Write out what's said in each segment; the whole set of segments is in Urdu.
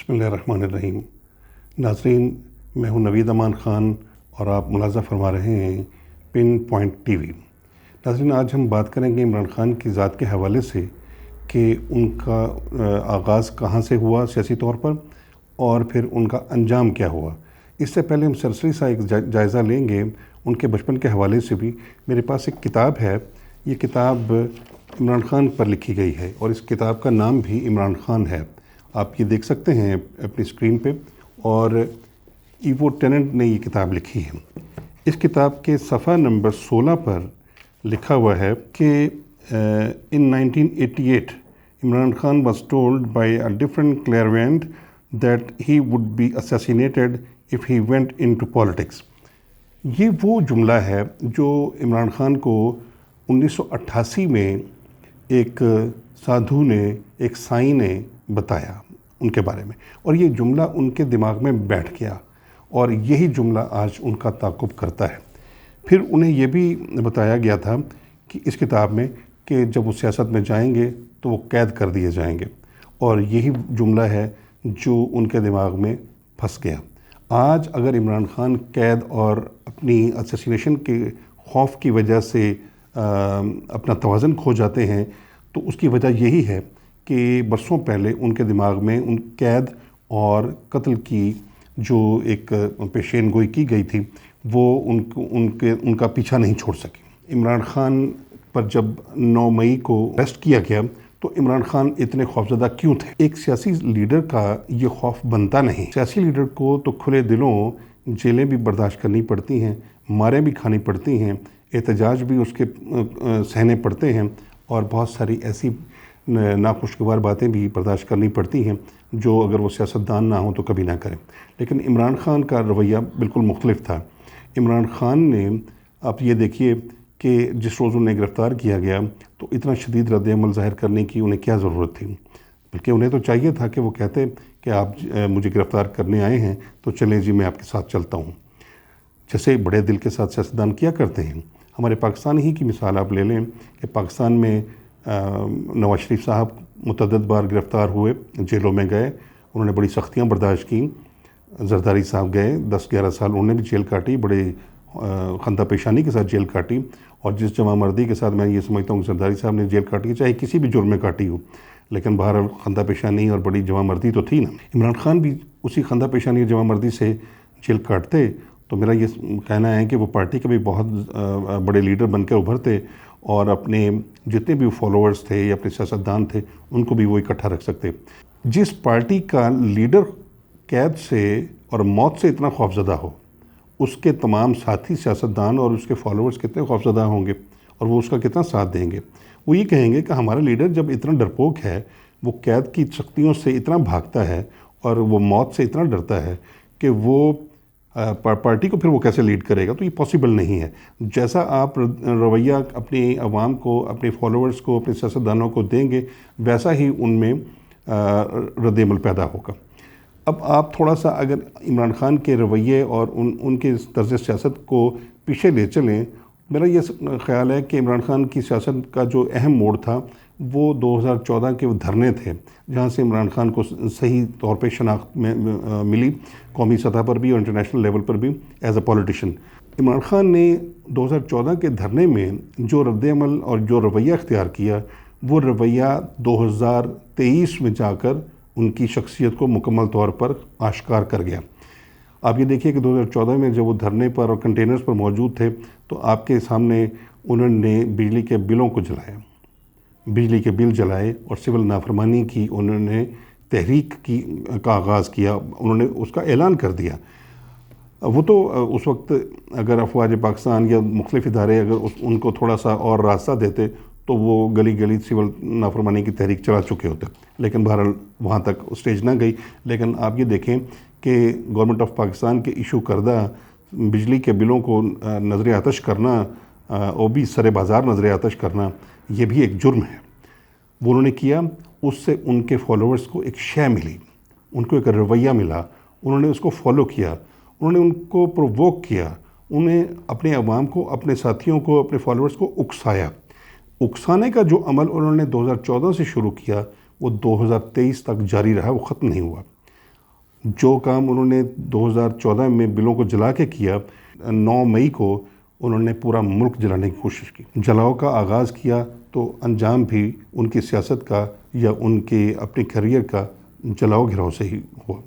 بسم اللہ الرحمن الرحیم۔ ناظرین، میں ہوں نوید امان خان اور آپ ملاحظہ فرما رہے ہیں پن پوائنٹ ٹی وی۔ ناظرین، آج ہم بات کریں گے عمران خان کی ذات کے حوالے سے کہ ان کا آغاز کہاں سے ہوا سیاسی طور پر اور پھر ان کا انجام کیا ہوا۔ اس سے پہلے ہم سرسری سا ایک جائزہ لیں گے ان کے بچپن کے حوالے سے بھی۔ میرے پاس ایک کتاب ہے، یہ کتاب عمران خان پر لکھی گئی ہے اور اس کتاب کا نام بھی عمران خان ہے۔ آپ یہ دیکھ سکتے ہیں اپنی اسکرین پہ، اور ایوو ٹیننٹ نے یہ کتاب لکھی ہے۔ اس کتاب کے صفحہ نمبر 16 پر لکھا ہوا ہے کہ in 1988 Imran Khan was told by a different clairvoyant that he would be assassinated if he went into politics۔ یہ وہ جملہ ہے جو عمران خان کو 1988 میں ایک سادھو نے، ایک سائیں نے بتایا ان کے بارے میں، اور یہ جملہ ان کے دماغ میں بیٹھ گیا اور یہی جملہ آج ان کا تعاقب کرتا ہے۔ پھر انہیں یہ بھی بتایا گیا تھا کہ اس کتاب میں کہ جب وہ سیاست میں جائیں گے تو وہ قید کر دیے جائیں گے، اور یہی جملہ ہے جو ان کے دماغ میں پھنس گیا۔ آج اگر عمران خان قید اور اپنی اسیسینیشن کے خوف کی وجہ سے اپنا توازن کھو جاتے ہیں تو اس کی وجہ یہی ہے کہ برسوں پہلے ان کے دماغ میں ان قید اور قتل کی جو ایک پیشین گوئی کی گئی تھی وہ ان کا پیچھا نہیں چھوڑ سکی۔ عمران خان پر جب 9 مئی کو اریسٹ کیا گیا تو عمران خان اتنے خوفزدہ کیوں تھے؟ ایک سیاسی لیڈر کا یہ خوف بنتا نہیں۔ سیاسی لیڈر کو تو کھلے دلوں جیلیں بھی برداشت کرنی پڑتی ہیں، ماریں بھی کھانی پڑتی ہیں، احتجاج بھی اس کے سہنے پڑتے ہیں، اور بہت ساری ایسی ناخوشگوار باتیں بھی برداشت کرنی پڑتی ہیں جو اگر وہ سیاستدان نہ ہوں تو کبھی نہ کریں۔ لیکن عمران خان کا رویہ بالکل مختلف تھا۔ عمران خان نے، آپ یہ دیکھیے کہ جس روز انہیں گرفتار کیا گیا تو اتنا شدید رد عمل ظاہر کرنے کی انہیں کیا ضرورت تھی؟ بلکہ انہیں تو چاہیے تھا کہ وہ کہتے کہ آپ مجھے گرفتار کرنے آئے ہیں تو چلیں جی میں آپ کے ساتھ چلتا ہوں، جیسے بڑے دل کے ساتھ سیاستدان کیا کرتے ہیں۔ ہمارے پاکستان ہی کی مثال آپ لے لیں کہ پاکستان میں نواز شریف صاحب متعدد بار گرفتار ہوئے، جیلوں میں گئے، انہوں نے بڑی سختیاں برداشت کیں۔ زرداری صاحب گئے، 10-11 سال انہوں نے بھی جیل کاٹی، بڑے خندہ پیشانی کے ساتھ جیل کاٹی، اور جس جواں مردی کے ساتھ میں یہ سمجھتا ہوں کہ زرداری صاحب نے جیل کاٹی، چاہے کسی بھی جرم میں کاٹی ہو، لیکن بہرحال خندہ پیشانی اور بڑی جواں مردی تو تھی نا۔ عمران خان بھی اسی خندہ پیشانی اور جواں مردی سے جیل کاٹتے تو میرا یہ کہنا ہے کہ وہ پارٹی کے بھی بہت بڑے لیڈر بن کے ابھرتے، اور اپنے جتنے بھی فالوورز تھے یا اپنے سیاستدان تھے ان کو بھی وہ اکٹھا رکھ سکتے۔ جس پارٹی کا لیڈر قید سے اور موت سے اتنا خوفزدہ ہو، اس کے تمام ساتھی سیاستدان اور اس کے فالوورز کتنے خوفزدہ ہوں گے اور وہ اس کا کتنا ساتھ دیں گے؟ وہ یہ کہیں گے کہ ہمارا لیڈر جب اتنا ڈرپوک ہے، وہ قید کی سختیوں سے اتنا بھاگتا ہے اور وہ موت سے اتنا ڈرتا ہے کہ وہ پارٹی کو پھر وہ کیسے لیڈ کرے گا؟ تو یہ پاسبل نہیں ہے۔ جیسا آپ رویہ اپنی عوام کو، اپنے فالوورز کو، اپنے سیاستدانوں کو دیں گے، ویسا ہی ان میں رد عمل پیدا ہوگا۔ اب آپ تھوڑا سا اگر عمران خان کے رویے اور ان کے طرز سیاست کو پیچھے لے چلیں، میرا یہ خیال ہے کہ عمران خان کی سیاست کا جو اہم موڑ تھا وہ 2014 کے وہ دھرنے تھے، جہاں سے عمران خان کو صحیح طور پہ شناخت میں ملی، قومی سطح پر بھی اور انٹرنیشنل لیول پر بھی as a politician. Imran Khan نے 2014 کے دھرنے میں جو رد عمل اور جو رویہ اختیار کیا، وہ رویہ 2023 میں جا کر ان کی شخصیت کو مکمل طور پر آشکار کر گیا۔ آپ یہ دیکھیے کہ 2014 میں جب وہ دھرنے پر اور کنٹینرز پر موجود تھے تو آپ کے سامنے انہوں نے بجلی کے بلوں کو جلایا، بجلی کے بل جلائے اور سول نافرمانی کی انہوں نے تحریک کا آغاز کیا، انہوں نے اس کا اعلان کر دیا۔ وہ تو اس وقت اگر افواج پاکستان یا مختلف ادارے اگر ان کو تھوڑا سا اور راستہ دیتے تو وہ گلی گلی سول نافرمانی کی تحریک چلا چکے ہوتے، لیکن بہرحال وہاں تک اسٹیج نہ گئی۔ لیکن آپ یہ دیکھیں کہ گورنمنٹ آف پاکستان کے ایشو کردہ بجلی کے بلوں کو نظر آتش کرنا، وہ بھی سر بازار نظر آتش کرنا، یہ بھی ایک جرم ہے۔ وہ انہوں نے کیا، اس سے ان کے فالوورز کو ایک شے ملی، ان کو ایک رویہ ملا، انہوں نے اس کو فالو کیا، انہوں نے ان کو پرووک کیا، انہیں اپنے عوام کو، اپنے ساتھیوں کو، اپنے فالوورز کو اکسایا۔ اکسانے کا جو عمل انہوں نے 2014 سے شروع کیا وہ 2023 تک جاری رہا، وہ ختم نہیں ہوا۔ جو کام انہوں نے 2014 میں بلوں کو جلا کے کیا، 9 مئی کو انہوں نے پورا ملک جلانے کی کوشش کی، جلاؤ کا آغاز کیا تو انجام بھی ان کی سیاست کا یا ان کے اپنے کیریئر کا جلاؤ گھراؤ سے ہی ہوا۔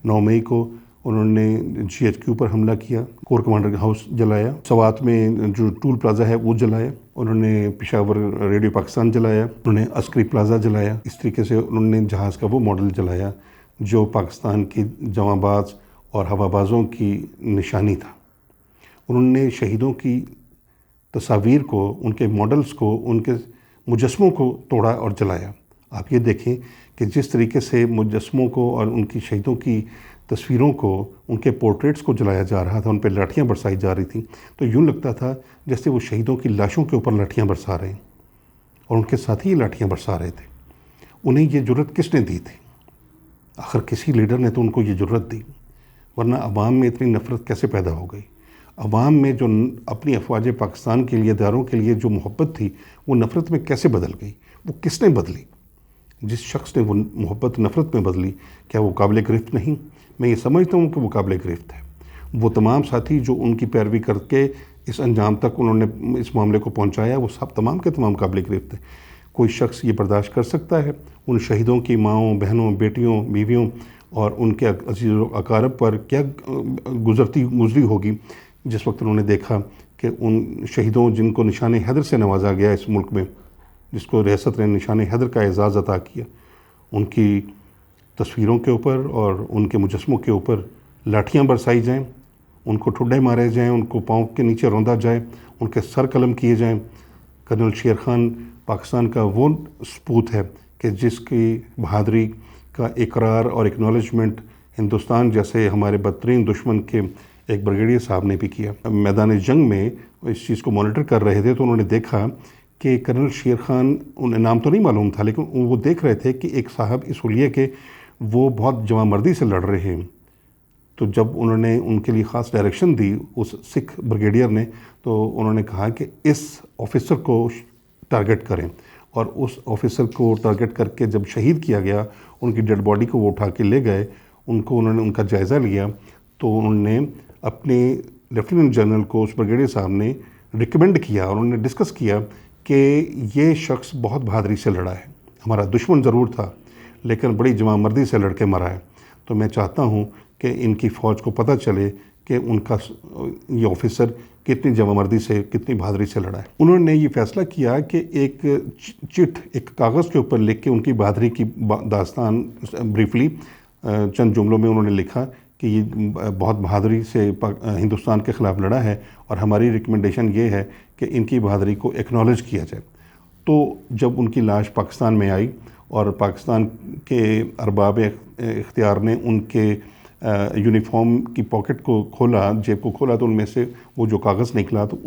9 مئی کو انہوں نے GHQ پر حملہ کیا، کور کمانڈر ہاؤس جلایا، سوات میں جو ٹول پلازا ہے وہ جلایا، انہوں نے پشاور ریڈیو پاکستان جلایا، انہوں نے عسکری پلازا جلایا، اس طریقے سے انہوں نے جہاز کا وہ ماڈل جلایا جو پاکستان کی جواں باز اور ہوا بازوں کی نشانی تھا۔ انہوں نے شہیدوں کی تصاویر کو، ان کے ماڈلز کو، ان کے مجسموں کو توڑا اور جلایا۔ آپ یہ دیکھیں کہ جس طریقے سے مجسموں کو اور ان کی شہیدوں کی تصویروں کو، ان کے پورٹریٹس کو جلایا جا رہا تھا، ان پہ لاٹھیاں برسائی جا رہی تھیں، تو یوں لگتا تھا جیسے وہ شہیدوں کی لاشوں کے اوپر لاٹھیاں برسا رہے ہیں اور ان کے ساتھ ہی لاٹھیاں برسا رہے تھے۔ انہیں یہ جرأت کس نے دی تھی؟ آخر کسی لیڈر نے تو ان کو یہ جرأت دی، ورنہ عوام میں اتنی نفرت کیسے پیدا ہو گئی؟ عوام میں جو اپنی افواج پاکستان کے لیے، اداروں کے لیے جو محبت تھی، وہ نفرت میں کیسے بدل گئی؟ وہ کس نے بدلی؟ جس شخص نے وہ محبت نفرت میں بدلی، کیا وہ قابل گرفت نہیں؟ میں یہ سمجھتا ہوں کہ وہ قابل گرفت ہے۔ وہ تمام ساتھی جو ان کی پیروی کر کے اس انجام تک انہوں نے اس معاملے کو پہنچایا، وہ سب تمام کے تمام قابل گرفت ہیں۔ کوئی شخص یہ برداشت کر سکتا ہے ان شہیدوں کی ماؤں، بہنوں، بیٹیوں، بیویوں اور ان کے عزیز و اقارب پر کیا گزری ہوگی جس وقت انہوں نے دیکھا کہ ان شہیدوں جن کو نشان حیدر سے نوازا گیا اس ملک میں، جس کو ریاست نے نشان حیدر کا اعزاز عطا کیا، ان کی تصویروں کے اوپر اور ان کے مجسموں کے اوپر لاٹھیاں برسائی جائیں، ان کو ٹھڈے مارے جائیں، ان کو پاؤں کے نیچے روندا جائے، ان کے سر قلم کیے جائیں۔ کرنل شیر خان پاکستان کا وہ سپوت ہے کہ جس کی بہادری کا اقرار اور اکنالجمنٹ ہندوستان جیسے ہمارے بدترین دشمن کے ایک بریگیڈیئر صاحب نے بھی کیا۔ میدان جنگ میں اس چیز کو مانیٹر کر رہے تھے تو انہوں نے دیکھا کہ کرنل شیر خان، انہیں نام تو نہیں معلوم تھا لیکن وہ دیکھ رہے تھے کہ ایک صاحب اس حلیے کے وہ بہت جواں مردی سے لڑ رہے ہیں۔ تو جب انہوں نے ان کے لیے خاص ڈائریکشن دی اس سکھ بریگیڈیئر نے، تو انہوں نے کہا کہ اس آفیسر کو ٹارگٹ کریں، اور اس آفیسر کو ٹارگٹ کر کے جب شہید کیا گیا، ان کی ڈیڈ باڈی کو وہ اٹھا کے لے گئے، انہوں نے ان کا جائزہ لیا، تو انہوں نے اپنے لیفٹیننٹ جنرل کو، اس بریگیڈیئر صاحب نے ریکمینڈ کیا اور انہوں نے ڈسکس کیا کہ یہ شخص بہت بہادری سے لڑا ہے، ہمارا دشمن ضرور تھا لیکن بڑی جواں مردی سے لڑ کے مرا ہے، تو میں چاہتا ہوں کہ ان کی فوج کو پتہ چلے کہ ان کا یہ آفیسر کتنی جواں مردی سے، کتنی بہادری سے لڑا ہے۔ انہوں نے یہ فیصلہ کیا کہ ایک چٹ، ایک کاغذ کے اوپر لکھ کے ان کی بہادری کی داستان بریفلی چند جملوں میں انہوں نے لکھا کہ یہ بہت بہادری سے ہندوستان کے خلاف لڑا ہے اور ہماری ریکمنڈیشن یہ ہے کہ ان کی بہادری کو ایکنالج کیا جائے۔ تو جب ان کی لاش پاکستان میں آئی اور پاکستان کے ارباب اختیار نے ان کے یونیفارم کی پاکٹ کو کھولا، جیب کو کھولا، تو ان میں سے وہ جو کاغذ نکلا تو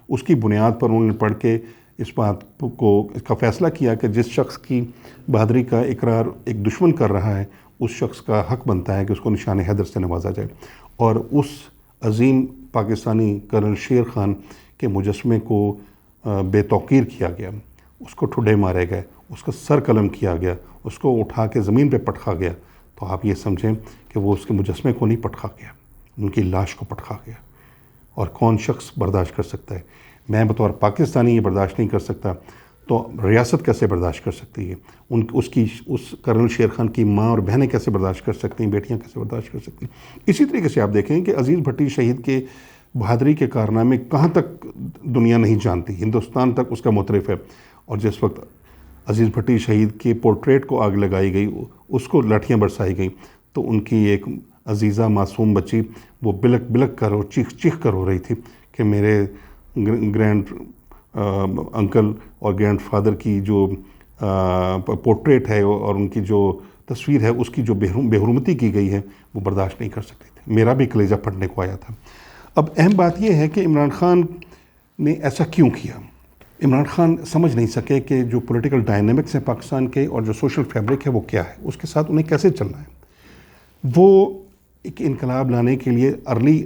اس کی بنیاد پر انہوں نے پڑھ کے اس بات کو، اس کا فیصلہ کیا کہ جس شخص کی بہادری کا اقرار ایک دشمن کر رہا ہے، اس شخص کا حق بنتا ہے کہ اس کو نشان حیدر سے نوازا جائے، اور اس عظیم پاکستانی کرنل شیر خان کے مجسمے کو بے توقیر کیا گیا، اس کو ٹھڈے مارے گئے، اس کا سر قلم کیا گیا، اس کو اٹھا کے زمین پہ پٹخا گیا۔ تو آپ یہ سمجھیں کہ وہ اس کے مجسمے کو نہیں پٹخا گیا، ان کی لاش کو پٹخا گیا، اور کون شخص برداشت کر سکتا ہے؟ میں بطور پاکستانی یہ برداشت نہیں کر سکتا، تو ریاست کیسے برداشت کر سکتی ہے؟ اس کرنل شیر خان کی ماں اور بہنیں کیسے برداشت کر سکتی ہیں؟ بیٹیاں کیسے برداشت کر سکتی ہیں؟ اسی طریقے سے آپ دیکھیں کہ عزیز بھٹی شہید کے بہادری کے کارنامے کہاں تک دنیا نہیں جانتی، ہندوستان تک اس کا مترف ہے، اور جس وقت عزیز بھٹی شہید کے پورٹریٹ کو آگ لگائی گئی، اس کو لاٹھیاں برسائی گئیں، تو ان کی ایک عزیزہ معصوم بچی وہ بلک بلک کر اور چیخ کر رو رہی تھی کہ میرے گرینڈ انکل اور گرینڈ فادر کی جو پورٹریٹ ہے اور ان کی جو تصویر ہے، اس کی جو بے حرمتی کی گئی ہے، وہ برداشت نہیں کر سکتے تھے۔ میرا بھی کلیجہ پھٹنے کو آیا تھا۔ اب اہم بات یہ ہے کہ عمران خان نے ایسا کیوں کیا؟ عمران خان سمجھ نہیں سکے کہ جو پولیٹیکل ڈائنامکس ہیں پاکستان کے اور جو سوشل فیبرک ہے وہ کیا ہے، اس کے ساتھ انہیں کیسے چلنا ہے۔ وہ ایک انقلاب لانے کے لیے ارلی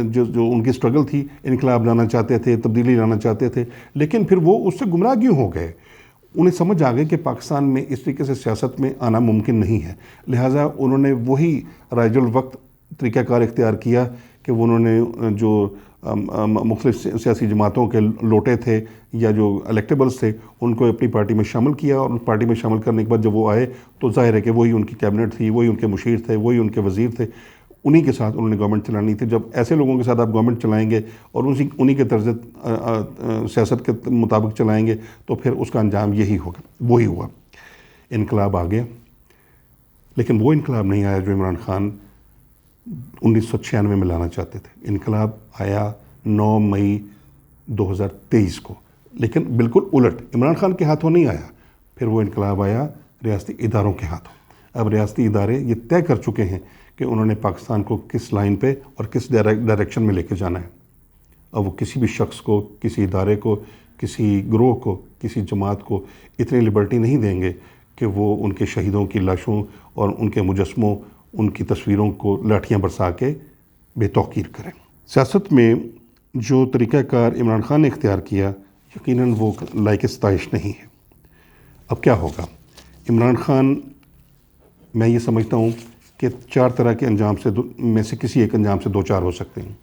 جو ان کی سٹرگل تھی، انقلاب لانا چاہتے تھے، تبدیلی لانا چاہتے تھے، لیکن پھر وہ اس سے گمراہ کیوں ہو گئے؟ انہیں سمجھ آ گئی کہ پاکستان میں اس طریقے سے سیاست میں آنا ممکن نہیں ہے، لہٰذا انہوں نے وہی رائج الوقت طریقہ کار اختیار کیا کہ وہ انہوں نے جو مختلف سیاسی جماعتوں کے لوٹے تھے یا جو الیکٹیبلز تھے ان کو اپنی پارٹی میں شامل کیا، اور پارٹی میں شامل کرنے کے بعد جب وہ آئے تو ظاہر ہے کہ وہی ان کی کیبنٹ تھی، وہی ان کے مشیر تھے، وہی ان کے وزیر تھے، انہی کے ساتھ انہوں نے گورنمنٹ چلانی تھی۔ جب ایسے لوگوں کے ساتھ آپ گورنمنٹ چلائیں گے اور انہی کے طرز سیاست کے مطابق چلائیں گے تو پھر اس کا انجام یہی ہوگا، وہی ہوا۔ انقلاب آ گیا، لیکن وہ انقلاب نہیں آیا جو عمران خان 1996 میں لانا چاہتے تھے۔ انقلاب آیا 9 مئی 2023 کو، لیکن بالکل الٹ، عمران خان کے ہاتھوں نہیں آیا، پھر وہ انقلاب آیا ریاستی اداروں کے ہاتھوں۔ اب ریاستی ادارے یہ طے کر چکے ہیں کہ انہوں نے پاکستان کو کس لائن پہ اور کس ڈائریکشن میں لے کے جانا ہے۔ اب وہ کسی بھی شخص کو، کسی ادارے کو، کسی گروہ کو، کسی جماعت کو اتنی لبرٹی نہیں دیں گے کہ وہ ان کے شہیدوں کی لاشوں اور ان کے مجسموں، ان کی تصویروں کو لاٹھیاں برسا کے بے توقیر کریں۔ سیاست میں جو طریقہ کار عمران خان نے اختیار کیا یقیناً وہ لائق ستائش نہیں ہے۔ اب کیا ہوگا؟ عمران خان، میں یہ سمجھتا ہوں کہ 4 طرح کے انجام میں سے کسی ایک انجام سے 2 چار ہو سکتے ہیں۔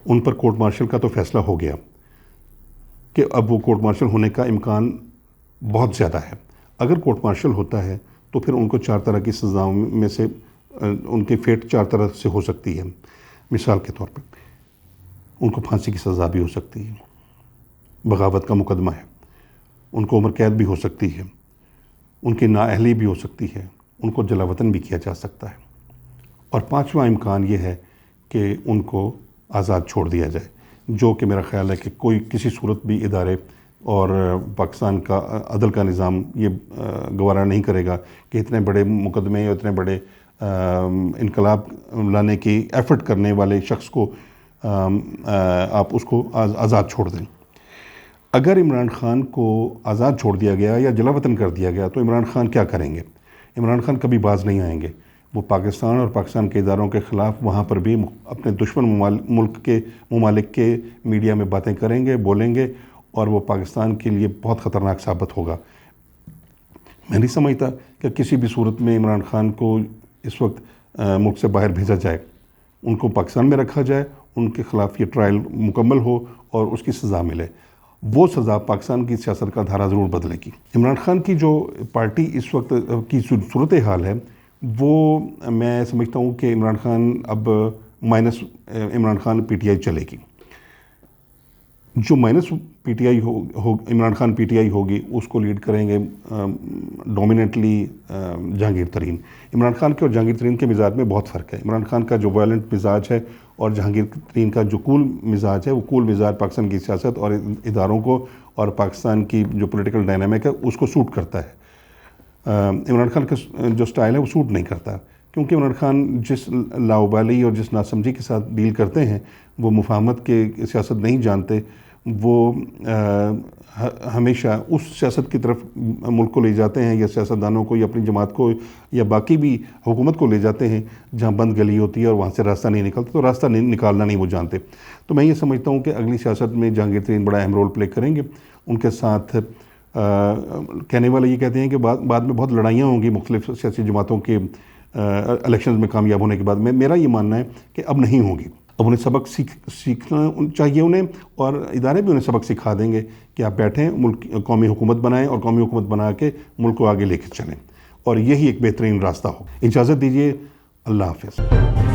ان پر کورٹ مارشل کا تو فیصلہ ہو گیا کہ اب وہ کورٹ مارشل ہونے کا امکان بہت زیادہ ہے۔ اگر کورٹ مارشل ہوتا ہے تو پھر ان کو 4 طرح کی سزاؤں میں سے ان کی فیٹ 4 طرح سے ہو سکتی ہے۔ مثال کے طور پہ ان کو پھانسی کی سزا بھی ہو سکتی ہے، بغاوت کا مقدمہ ہے، ان کو عمر قید بھی ہو سکتی ہے، ان کی نااہلی بھی ہو سکتی ہے، ان کو جلا وطن بھی کیا جا سکتا ہے، اور 5واں امکان یہ ہے کہ ان کو آزاد چھوڑ دیا جائے، جو کہ میرا خیال ہے کہ کوئی کسی صورت بھی ادارے اور پاکستان کا عدل کا نظام یہ گوارا نہیں کرے گا کہ اتنے بڑے مقدمے اور اتنے بڑے انقلاب لانے کی ایفرٹ کرنے والے شخص کو آپ اس کو آزاد چھوڑ دیں۔ اگر عمران خان کو آزاد چھوڑ دیا گیا یا جلا وطن کر دیا گیا تو عمران خان کیا کریں گے؟ عمران خان کبھی باز نہیں آئیں گے۔ وہ پاکستان اور پاکستان کے اداروں کے خلاف وہاں پر بھی اپنے دشمن ممالک کے میڈیا میں باتیں کریں گے، بولیں گے، اور وہ پاکستان کے لیے بہت خطرناک ثابت ہوگا۔ میں نہیں سمجھتا کہ کسی بھی صورت میں عمران خان کو اس وقت ملک سے باہر بھیجا جائے، ان کو پاکستان میں رکھا جائے، ان کے خلاف یہ ٹرائل مکمل ہو اور اس کی سزا ملے۔ وہ سزا پاکستان کی سیاست کا دھارا ضرور بدلے گی۔ عمران خان کی جو پارٹی اس وقت کی صورتحال ہے وہ میں سمجھتا ہوں کہ عمران خان اب minus Imran Khan P T I چلے گی۔ جو minus P T I Imran Khan P T I ہوگی اس کو لیڈ کریں گے ڈومیننٹلی جہانگیر ترین۔ عمران خان کے اور جہانگیر ترین کے مزاج میں بہت فرق ہے۔ عمران خان کا جو وائلنٹ مزاج ہے اور جہانگیر ترین کا جو کول مزاج ہے، وہ کول مزاج پاکستان کی سیاست اور اداروں کو اور پاکستان کی جو پولیٹیکل ڈائنامک ہے اس کو سوٹ کرتا ہے۔ عمران خان کا جو سٹائل ہے وہ سوٹ نہیں کرتا، کیونکہ عمران خان جس لاؤبالی اور جس ناسمجھی کے ساتھ ڈیل کرتے ہیں، وہ مفاہمت کے سیاست نہیں جانتے، وہ ہمیشہ اس سیاست کی طرف ملک کو لے جاتے ہیں یا سیاستدانوں کو یا اپنی جماعت کو یا باقی بھی حکومت کو لے جاتے ہیں جہاں بند گلی ہوتی ہے اور وہاں سے راستہ نہیں نکلتا، تو راستہ نکالنا نہیں وہ جانتے۔ تو میں یہ سمجھتا ہوں کہ اگلی سیاست میں جہانگیر ترین بڑا اہم رول پلے کریں گے۔ ان کے ساتھ کہنے والے یہ کہتے ہیں کہ بعد میں بہت لڑائیاں ہوں گی مختلف سیاسی جماعتوں کے الیکشنز میں کامیاب ہونے کے بعد۔ میرا یہ ماننا ہے کہ اب نہیں ہوگی۔ اب انہیں سبق سیکھنا چاہیے انہیں، اور ادارے بھی انہیں سبق سکھا دیں گے کہ آپ بیٹھیں، ملک قومی حکومت بنائیں اور قومی حکومت بنا کے ملک کو آگے لے کے چلیں، اور یہی ایک بہترین راستہ ہو۔ اجازت دیجیے، اللہ حافظ۔